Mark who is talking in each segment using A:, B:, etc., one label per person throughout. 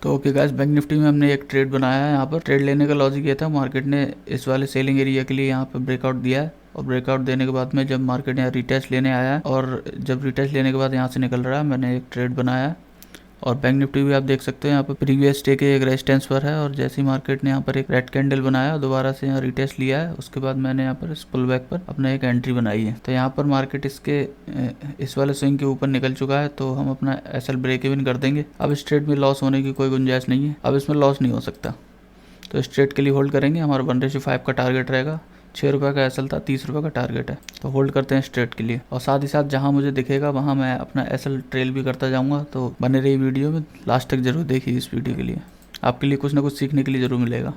A: तो okay guys, bank Nifty में हमने एक ट्रेड बनाया है। यहाँ पर ट्रेड लेने का लॉजिक ये था, मार्केट ने इस वाले सेलिंग एरिया के लिए यहाँ पर ब्रेकआउट दिया है और ब्रेकआउट देने के बाद में जब मार्केट यहाँ रिटेस्ट लेने आया है और जब रिटेस्ट लेने के बाद यहाँ से निकल रहा है, मैंने एक ट्रेड बनाया है। और बैंक निफ्टी भी आप देख सकते हो यहाँ पर प्रीवियस डे के एक रेजिस्टेंस पर है और जैसे ही मार्केट ने यहाँ पर एक रेड कैंडल बनाया और दोबारा से यहाँ रिटेस्ट लिया है, उसके बाद मैंने यहाँ पर इस पुल बैक पर अपना एक एंट्री बनाई है। तो यहाँ पर मार्केट इस वाले स्विंग के ऊपर निकल चुका है, तो हम अपना एसएल ब्रेक इवन कर देंगे। अब इस ट्रेड में लॉस होने की कोई गुंजाइश नहीं है, अब इसमें लॉस नहीं हो सकता। तो इस ट्रेड के लिए होल्ड करेंगे। हमारा 1:5 का टारगेट रहेगा। 6 रुपये का एसएल था, 30 रुपये का टारगेट है, तो होल्ड करते हैं इस ट्रेड के लिए। और साथ ही साथ जहां मुझे दिखेगा वहां मैं अपना एसएल ट्रेल भी करता जाऊंगा। तो बने रही वीडियो में, लास्ट तक जरूर देखिए इस वीडियो के लिए, आपके लिए कुछ ना कुछ सीखने के लिए ज़रूर मिलेगा।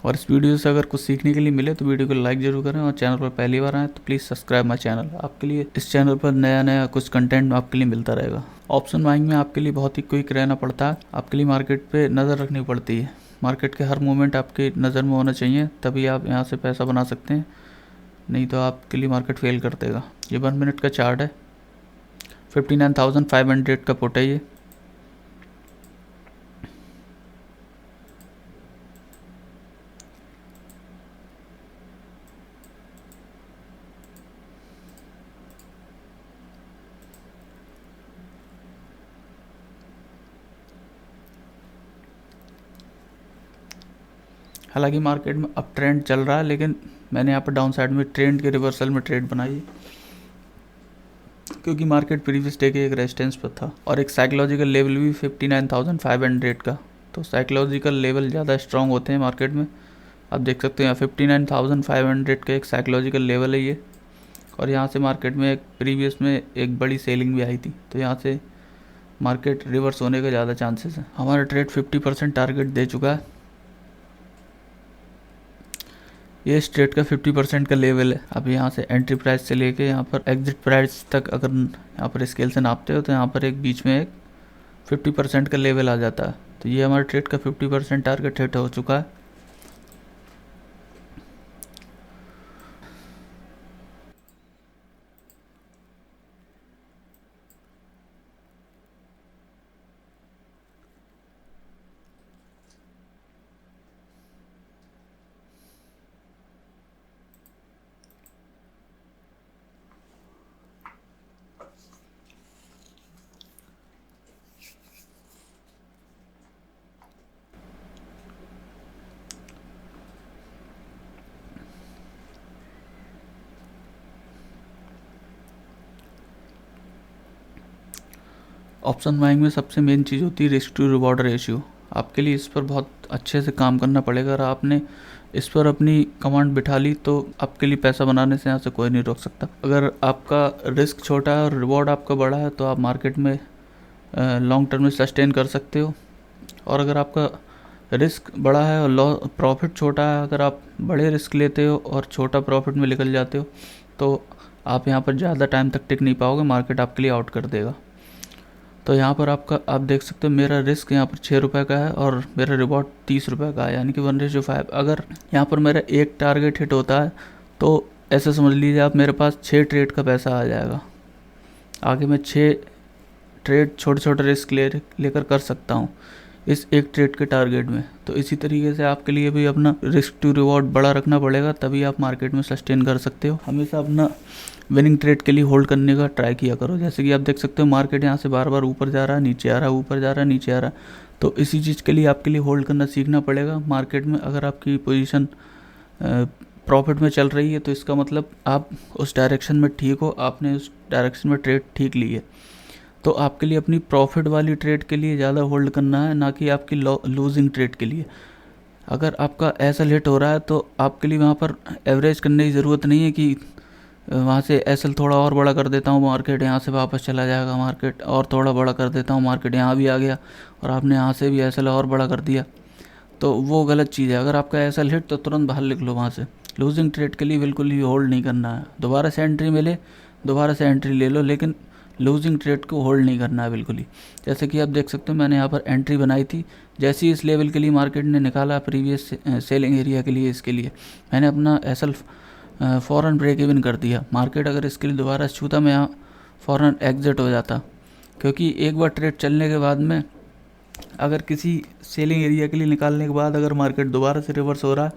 A: और इस वीडियो से अगर कुछ सीखने के लिए मिले तो वीडियो को लाइक जरूर करें और चैनल पर पहली बार आए तो प्लीज़ सब्सक्राइब माई चैनल। आपके लिए इस चैनल पर नया नया कुछ कंटेंट आपके लिए मिलता रहेगा। ऑप्शन बाइंग में आपके लिए बहुत ही क्विक रहना पड़ता है, आपके लिए मार्केट पे नज़र रखनी पड़ती है। मार्केट के हर मूवमेंट आपके नज़र में होना चाहिए, तभी आप यहाँ से पैसा बना सकते हैं, नहीं तो आपके लिए मार्केट फेल कर देगा। ये 1 मिनट का चार्ट है, 59,500 का पुट है ये। हालांकि मार्केट में अप ट्रेंड चल रहा है, लेकिन मैंने यहाँ पर डाउन साइड में ट्रेंड के रिवर्सल में ट्रेड बनाई है, क्योंकि मार्केट प्रीवियस डे के एक रेजिस्टेंस पर था और एक साइकोलॉजिकल लेवल भी 59,500 का। तो साइकोलॉजिकल लेवल ज़्यादा स्ट्रॉन्ग होते हैं मार्केट में। आप देख सकते हैं 59,500 का एक साइकोलॉजिकल लेवल है ये। और यहाँ से मार्केट में एक प्रीवियस में एक बड़ी सेलिंग भी आई थी, तो यहाँ से मार्केट रिवर्स होने का ज़्यादा चांसेस है। हमारा ट्रेड 50% टारगेट दे चुका है। ये इस ट्रेड का 50% का लेवल है। अब यहाँ से एंट्री प्राइस से लेके यहाँ पर एग्जिट प्राइस तक अगर यहाँ पर स्केल से नापते हो तो यहाँ पर एक बीच में एक 50% का लेवल आ जाता है। तो ये हमारे ट्रेड का 50% टारगेट हिट हो चुका है। ऑप्शन बाइंग में सबसे मेन चीज़ होती है रिस्क टू रिवॉर्ड रेशियो। आपके लिए इस पर बहुत अच्छे से काम करना पड़ेगा। अगर आपने इस पर अपनी कमांड बिठा ली तो आपके लिए पैसा बनाने से यहाँ से कोई नहीं रोक सकता। अगर आपका रिस्क छोटा है और रिवॉर्ड आपका बड़ा है तो आप मार्केट में लॉन्ग टर्म में सस्टेन कर सकते हो। और अगर आपका रिस्क बड़ा है और प्रॉफिट छोटा है, अगर आप बड़े रिस्क लेते हो और छोटा प्रॉफिट में निकल जाते हो तो आप यहाँ पर ज़्यादा टाइम तक टिक नहीं पाओगे, मार्केट आपके लिए आउट कर देगा। तो यहाँ पर आप देख सकते हो मेरा रिस्क यहाँ पर 6 रुपये का है और मेरा रिवॉर्ड 30 रुपये का है, यानी कि 1:5। अगर यहाँ पर मेरा एक टारगेट हिट होता है तो ऐसे समझ लीजिए आप मेरे पास 6 ट्रेड का पैसा आ जाएगा। आगे मैं 6 ट्रेड छोटे छोटे रिस्क लेकर कर सकता हूँ इस एक ट्रेड के टारगेट में। तो इसी तरीके से आपके लिए भी अपना रिस्क टू रिवॉर्ड बड़ा रखना पड़ेगा, तभी आप मार्केट में सस्टेन कर सकते हो। हमेशा अपना विनिंग ट्रेड के लिए होल्ड करने का ट्राई किया करो। जैसे कि आप देख सकते हो मार्केट यहाँ से बार बार ऊपर जा रहा है, नीचे आ रहा है, ऊपर जा रहा है, नीचे आ रहा है। तो इसी चीज़ के लिए आपके लिए होल्ड करना सीखना पड़ेगा मार्केट में। अगर आपकी पोजीशन प्रॉफिट में चल रही है तो इसका मतलब आप उस डायरेक्शन में ठीक हो, आपने उस डायरेक्शन में ट्रेड ठीक ली है। तो आपके लिए अपनी प्रॉफिट वाली ट्रेड के लिए ज़्यादा होल्ड करना है, ना कि आपकी लूजिंग ट्रेड के लिए। अगर आपका ऐसा लेट हो रहा है तो आपके लिए वहाँ पर एवरेज करने की ज़रूरत नहीं है कि वहाँ से एसएल थोड़ा और बड़ा कर देता हूँ, मार्केट यहाँ से वापस चला जाएगा, मार्केट और थोड़ा बड़ा कर देता हूँ, मार्केट यहाँ भी आ गया और आपने यहाँ से भी एसएल और बड़ा कर दिया। तो वो गलत चीज़ है। अगर आपका एसएल हिट तो तुरंत बाहर लिख लो वहाँ से। लूजिंग ट्रेड के लिए बिल्कुल ही होल्ड नहीं करना है। दोबारा से एंट्री मिले दोबारा से एंट्री ले लो, लेकिन लूजिंग ट्रेड को होल्ड नहीं करना है बिल्कुल ही। जैसे कि आप देख सकते हो मैंने यहाँ पर एंट्री बनाई थी, जैसे ही इस लेवल के लिए मार्केट ने निकाला प्रीवियस सेलिंग एरिया के लिए, इसके लिए मैंने अपना एसएल फ़ौरन ब्रेक इवन कर दिया। मार्केट अगर इसके लिए दोबारा छूता मैं यहाँ फ़ौरन एग्ज़िट हो जाता, क्योंकि एक बार ट्रेड चलने के बाद में अगर किसी सेलिंग एरिया के लिए निकालने के बाद अगर मार्केट दोबारा से रिवर्स हो रहा है,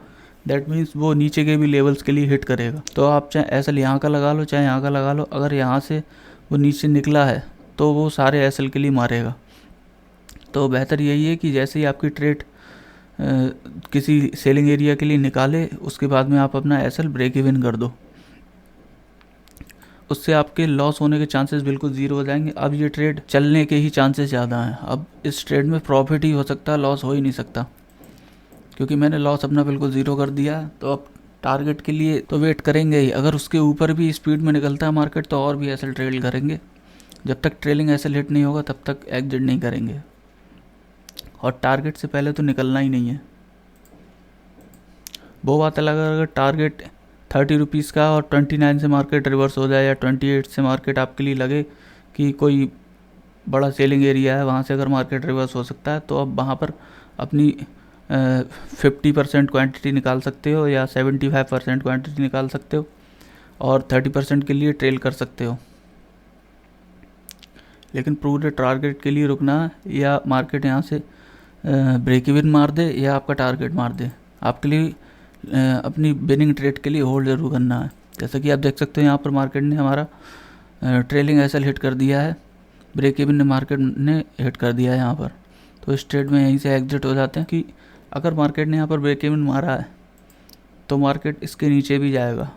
A: दैट मीन्स वो नीचे के भी लेवल्स के लिए हिट करेगा। तो आप चाहे एसएल यहाँ का लगा लो चाहे यहाँ का लगा लो, अगर यहाँ से वो नीचे निकला है तो वो सारे एसएल के लिए मारेगा। तो बेहतर यही है कि जैसे ही आपकी ट्रेड किसी सेलिंग एरिया के लिए निकाले, उसके बाद में आप अपना एसएल ब्रेक इवन कर दो, उससे आपके लॉस होने के चांसेस बिल्कुल ज़ीरो हो जाएंगे। अब ये ट्रेड चलने के ही चांसेस ज़्यादा हैं। अब इस ट्रेड में प्रॉफिट ही हो सकता है, लॉस हो ही नहीं सकता, क्योंकि मैंने लॉस अपना बिल्कुल ज़ीरो कर दिया। तो अब टारगेट के लिए तो वेट करेंगे ही, अगर उसके ऊपर भी स्पीड में निकलता है मार्केट तो और भी एसएल ट्रेड करेंगे। जब तक ट्रेलिंग एसएल हिट नहीं होगा तब तक एग्जिट नहीं करेंगे, और टारगेट से पहले तो निकलना ही नहीं है। वो बात अलग है अगर टारगेट 30 रुपीज़ का और 29 से मार्केट रिवर्स हो जाए या 28 से मार्केट आपके लिए लगे कि कोई बड़ा सेलिंग एरिया है, वहाँ से अगर मार्केट रिवर्स हो सकता है, तो अब वहाँ पर अपनी 50% क्वांटिटी निकाल सकते हो या 75% क्वांटिटी निकाल सकते हो और 30% के लिए ट्रेल कर सकते हो। लेकिन पूरे टारगेट के लिए रुकना है, या मार्केट यहाँ से ब्रेक इवन मार दे या आपका टारगेट मार दे, आपके लिए अपनी विनिंग ट्रेड के लिए होल्ड जरूर करना है। जैसा कि आप देख सकते हो यहाँ पर मार्केट ने हमारा ट्रेलिंग एसएल हिट कर दिया है, ब्रेक इवन ने मार्केट ने हिट कर दिया है यहाँ पर। तो इस ट्रेड में यहीं से एग्जिट हो जाते हैं कि अगर मार्केट ने यहाँ पर ब्रेक इवन मारा है तो मार्केट इसके नीचे भी जाएगा,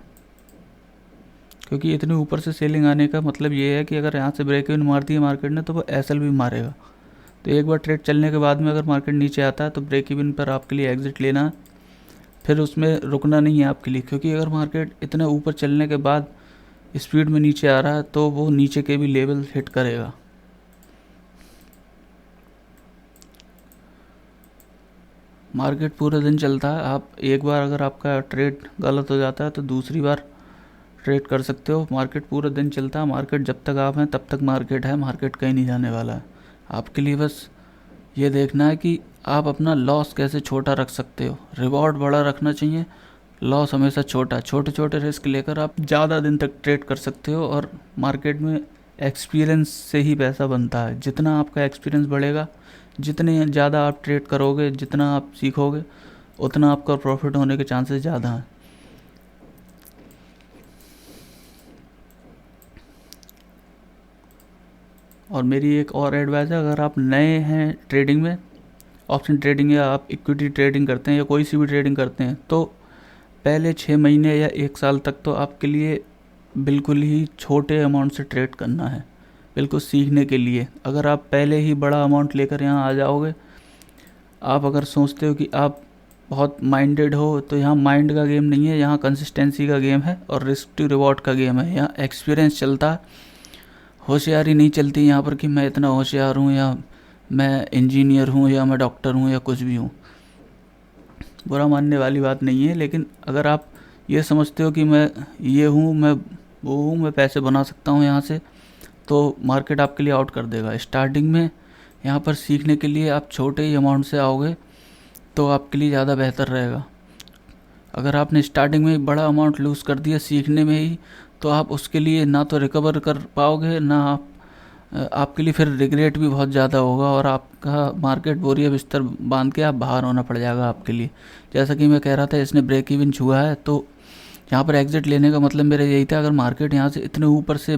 A: क्योंकि इतने ऊपर से सेलिंग आने का मतलब ये है कि अगर यहाँ से ब्रेक इवन मार दिया मार्केट ने तो वो एसएल भी मारेगा। तो एक बार ट्रेड चलने के बाद में अगर मार्केट नीचे आता है तो ब्रेक इवन पर आपके लिए एग्जिट लेना है, फिर उसमें रुकना नहीं है आपके लिए, क्योंकि अगर मार्केट इतने ऊपर चलने के बाद स्पीड में नीचे आ रहा है तो वो नीचे के भी लेवल हिट करेगा। मार्केट पूरे दिन चलता है, आप एक बार अगर आपका ट्रेड गलत हो जाता है तो दूसरी बार ट्रेड कर सकते हो। मार्केट पूरा दिन चलता है, मार्केट जब तक आप हैं तब तक मार्केट है, मार्केट कहीं नहीं जाने वाला है। आपके लिए बस ये देखना है कि आप अपना लॉस कैसे छोटा रख सकते हो। रिवॉर्ड बड़ा रखना चाहिए, लॉस हमेशा छोटा। छोटे छोटे रिस्क लेकर आप ज़्यादा दिन तक ट्रेड कर सकते हो, और मार्केट में एक्सपीरियंस से ही पैसा बनता है। जितना आपका एक्सपीरियंस बढ़ेगा, जितने ज़्यादा आप ट्रेड करोगे, जितना आप सीखोगे, उतना आपका प्रॉफिट होने के चांसेस ज़्यादा हैं। और मेरी एक और एडवाइस है, अगर आप नए हैं ट्रेडिंग में, ऑप्शन ट्रेडिंग या आप इक्विटी ट्रेडिंग करते हैं या कोई सी भी ट्रेडिंग करते हैं, तो पहले 6 महीने या 1 साल तक तो आपके लिए बिल्कुल ही छोटे अमाउंट से ट्रेड करना है, बिल्कुल सीखने के लिए। अगर आप पहले ही बड़ा अमाउंट लेकर यहाँ आ जाओगे, आप अगर सोचते हो कि आप बहुत माइंडेड हो, तो यहाँ माइंड का गेम नहीं है, यहाँ कंसिस्टेंसी का गेम है और रिस्क टू रिवॉर्ड का गेम है। यहाँ एक्सपीरियंस चलता है, होशियारी नहीं चलती यहाँ पर कि मैं इतना होशियार हूँ या मैं इंजीनियर हूँ या मैं डॉक्टर हूँ या कुछ भी हूँ। बुरा मानने वाली बात नहीं है, लेकिन अगर आप ये समझते हो कि मैं ये हूँ, मैं वो हूँ, मैं पैसे बना सकता हूँ यहाँ से, तो मार्केट आपके लिए आउट कर देगा। स्टार्टिंग में यहाँ पर सीखने के लिए आप छोटे ही अमाउंट से आओगे तो आपके लिए ज़्यादा बेहतर रहेगा। अगर आपने स्टार्टिंग में बड़ा अमाउंट लूज़ कर दिया सीखने में ही, तो आप उसके लिए ना तो रिकवर कर पाओगे, ना आपके लिए फिर रिग्रेट भी बहुत ज़्यादा होगा, और आपका मार्केट बोरिया बिस्तर बांध के आप बाहर होना पड़ जाएगा आपके लिए। जैसा कि मैं कह रहा था, इसने ब्रेक इवन छुआ है, तो यहाँ पर एग्जिट लेने का मतलब मेरा यही था। अगर मार्केट यहाँ से इतने ऊपर से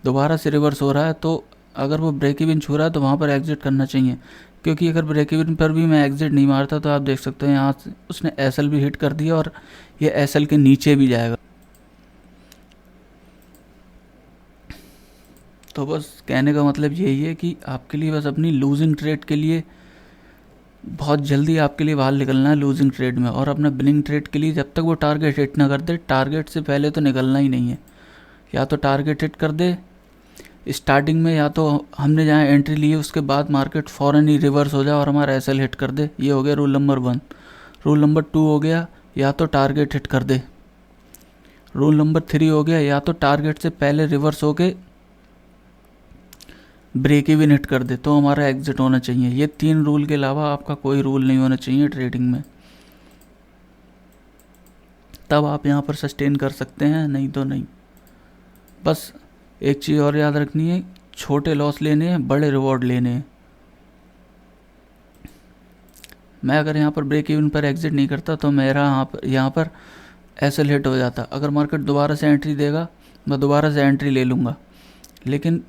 A: दोबारा से रिवर्स हो रहा है, तो अगर वो ब्रेक इवन छू रहा है तो वहाँ पर एग्जिट करना चाहिए, क्योंकि अगर ब्रेक इवन पर भी मैं एग्जिट नहीं मारता तो आप देख सकते हैं यहाँ से उसने एसएल भी हिट कर दिया और ये एसएल के नीचे भी जाएगा। तो बस कहने का मतलब यही है कि आपके लिए बस अपनी लूजिंग ट्रेड के लिए बहुत जल्दी आपके लिए बाहर निकलना है लूजिंग ट्रेड में, और अपना विनिंग ट्रेड के लिए जब तक वो टारगेट हिट ना कर दे, टारगेट से पहले तो निकलना ही नहीं है। या तो टारगेट हिट कर दे स्टार्टिंग में, या तो हमने जहाँ एंट्री ली है उसके बाद मार्केट फ़ौरन ही रिवर्स हो जाए और हमारा एसएल हिट कर दे। ये हो गया रूल नंबर 1। रूल नंबर 2 हो गया, या तो टारगेट हिट कर दे। रूल नंबर 3 हो गया, या तो टारगेट से पहले रिवर्स होके ब्रेक इवन हिट कर दे, तो हमारा एग्जिट होना चाहिए। ये 3 रूल के अलावा आपका कोई रूल नहीं होना चाहिए ट्रेडिंग में, तब आप यहाँ पर सस्टेन कर सकते हैं, नहीं तो नहीं। बस एक चीज़ और याद रखनी है, छोटे लॉस लेने हैं, बड़े रिवॉर्ड लेने हैं। मैं अगर यहाँ पर ब्रेक इवन पर एग्जिट नहीं करता तो मेरा यहाँ पर एसएल हिट हो जाता। अगर मार्केट दोबारा से एंट्री देगा मैं दोबारा से एंट्री ले लूँगा, लेकिन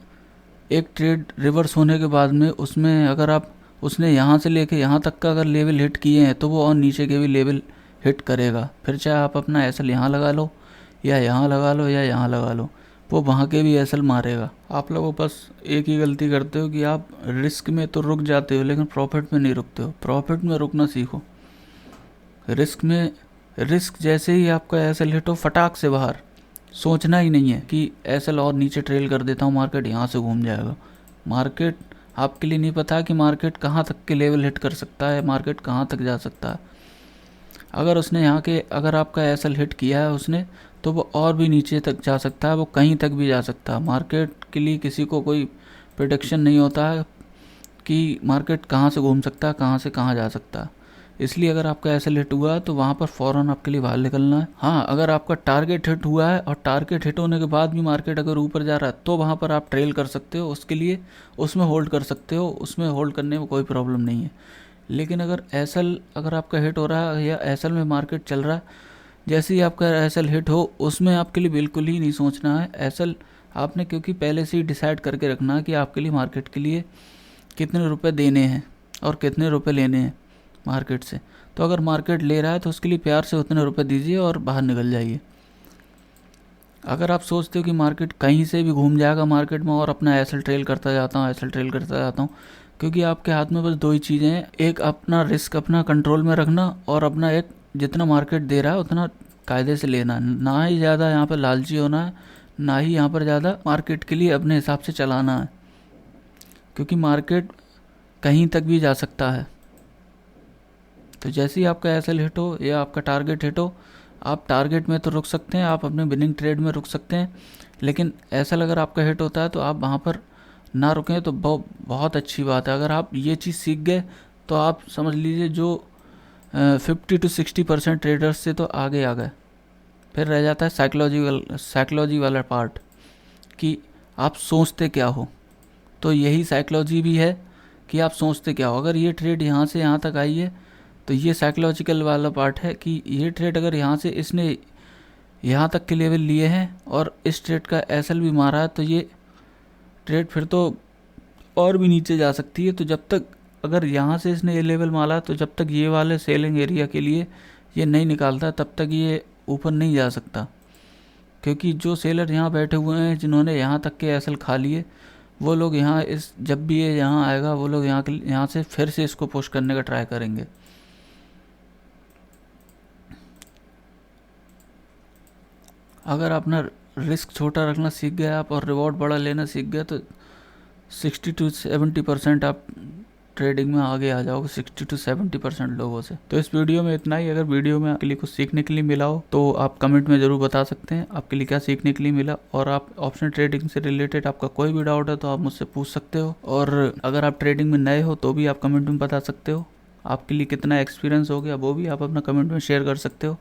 A: एक ट्रेड रिवर्स होने के बाद में उसमें अगर आप उसने यहाँ से लेके यहाँ तक का अगर लेवल हिट किए हैं तो वो और नीचे के भी लेवल हिट करेगा। फिर चाहे आप अपना एसएल यहाँ लगा लो या यहाँ लगा लो या यहाँ लगा लो, वो वहाँ के भी एसएल मारेगा। आप लोगों बस एक ही गलती करते हो कि आप रिस्क में तो रुक जाते हो लेकिन प्रॉफिट में नहीं रुकते हो। प्रॉफिट में रुकना सीखो। रिस्क जैसे ही आपका एसएल हिट हो, फटाक से बाहर, सोचना ही नहीं है कि एसएल और नीचे ट्रेल कर देता हूँ, मार्केट यहाँ से घूम जाएगा। मार्केट आपके लिए नहीं पता कि मार्केट कहाँ तक के लेवल हिट कर सकता है, मार्केट कहाँ तक जा सकता है। अगर आपका एसएल हिट किया है उसने, तो वो और भी नीचे तक जा सकता है, वो कहीं तक भी जा सकता है। मार्केट के लिए किसी को कोई प्रेडिक्शन नहीं होता है कि मार्केट कहाँ से घूम सकता है, कहाँ से कहाँ जा सकता है। इसलिए अगर आपका एसएल हिट हुआ है तो वहाँ पर फ़ौरन आपके लिए बाहर निकलना है। हाँ, अगर आपका टारगेट हिट हुआ है और टारगेट हिट होने के बाद भी मार्केट अगर ऊपर जा रहा है तो वहाँ पर आप ट्रेल कर सकते हो, उसके लिए उसमें होल्ड कर सकते हो, उसमें होल्ड करने में कोई प्रॉब्लम नहीं है। लेकिन अगर आपका हिट हो रहा है या एसएल में मार्केट चल रहा है, जैसे ही आपका एसएल हिट हो उसमें आपके लिए बिल्कुल ही नहीं सोचना है। एसएल आपने क्योंकि पहले से ही डिसाइड करके रखना है कि आपके लिए मार्केट के लिए कितने रुपए देने हैं और कितने रुपए लेने हैं मार्केट से। तो अगर मार्केट ले रहा है तो उसके लिए प्यार से उतने रुपए दीजिए और बाहर निकल जाइए। अगर आप सोचते हो कि मार्केट कहीं से भी घूम जाएगा मार्केट में और अपना एसएल ट्रेल करता जाता हूँ, क्योंकि आपके हाथ में बस दो ही चीज़ें हैं, एक अपना रिस्क अपना कंट्रोल में रखना और अपना एक जितना मार्केट दे रहा है उतना कायदे से लेना। ना ही ज़्यादा यहाँ पर लालची होना है, ना ही यहाँ पर ज़्यादा मार्केट के लिए अपने हिसाब से चलाना है, क्योंकि मार्केट कहीं तक भी जा सकता है। तो जैसे ही आपका एसएल हिट हो या आपका टारगेट हिट हो, आप टारगेट में तो रुक सकते हैं, आप अपने विनिंग ट्रेड में रुक सकते हैं, लेकिन एसएल अगर आपका हिट होता है तो आप वहाँ पर ना रुकें तो बहुत अच्छी बात है। अगर आप ये चीज़ सीख गए तो आप समझ लीजिए जो 50 to 60% ट्रेडर्स से तो आगे आ गए। फिर रह जाता है साइकोलॉजी वाला पार्ट कि आप सोचते क्या हो। तो यही साइकोलॉजी भी है कि आप सोचते क्या हो। अगर ये ट्रेड यहाँ से यहाँ तक आई है तो ये साइकोलॉजिकल वाला पार्ट है कि ये ट्रेड अगर यहाँ से इसने यहाँ तक के लेवल लिए हैं और इस ट्रेड का एसएल भी मारा है तो ये ट्रेड फिर तो और भी नीचे जा सकती है। तो जब तक अगर यहाँ से इसने ये लेवल मारा तो जब तक ये वाले सेलिंग एरिया के लिए ये नहीं निकालता तब तक ये ऊपर नहीं जा सकता, क्योंकि जो सेलर यहाँ बैठे हुए हैं जिन्होंने यहाँ तक के एसएल खा लिए, वो लोग यहाँ जब भी ये यहाँ आएगा वो लोग यहाँ से फिर से इसको पुश करने का ट्राई करेंगे। अगर अपना रिस्क छोटा रखना सीख गए आप और रिवॉर्ड बड़ा लेना सीख गए तो 60 to 70% आप ट्रेडिंग में आगे आ जाओगे, 60 to 70% लोगों से। तो इस वीडियो में इतना ही। अगर वीडियो में आपके लिए कुछ सीखने के लिए मिला हो तो आप कमेंट में ज़रूर बता सकते हैं आपके लिए क्या सीखने के लिए मिला। और आप ऑप्शन ट्रेडिंग से रिलेटेड आपका कोई भी डाउट है तो आप मुझसे पूछ सकते हो। और अगर आप ट्रेडिंग में नए हो तो भी आप कमेंट में बता सकते हो। आपके लिए कितना एक्सपीरियंस हो गया वो भी आप अपना कमेंट में शेयर कर सकते हो।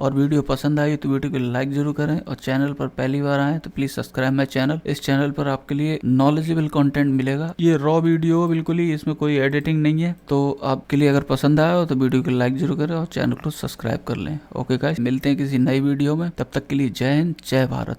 A: और वीडियो पसंद आई तो वीडियो को लाइक जरूर करें, और चैनल पर पहली बार आए तो प्लीज़ सब्सक्राइब माय चैनल। इस चैनल पर आपके लिए नॉलेजेबल कंटेंट मिलेगा। ये रॉ वीडियो बिल्कुल ही, इसमें कोई एडिटिंग नहीं है। तो आपके लिए अगर पसंद आया हो तो वीडियो को लाइक जरूर करें और चैनल को सब्सक्राइब कर लें। ओके गाइस, मिलते हैं किसी नई वीडियो में, तब तक के लिए जय हिंद, जय भारत।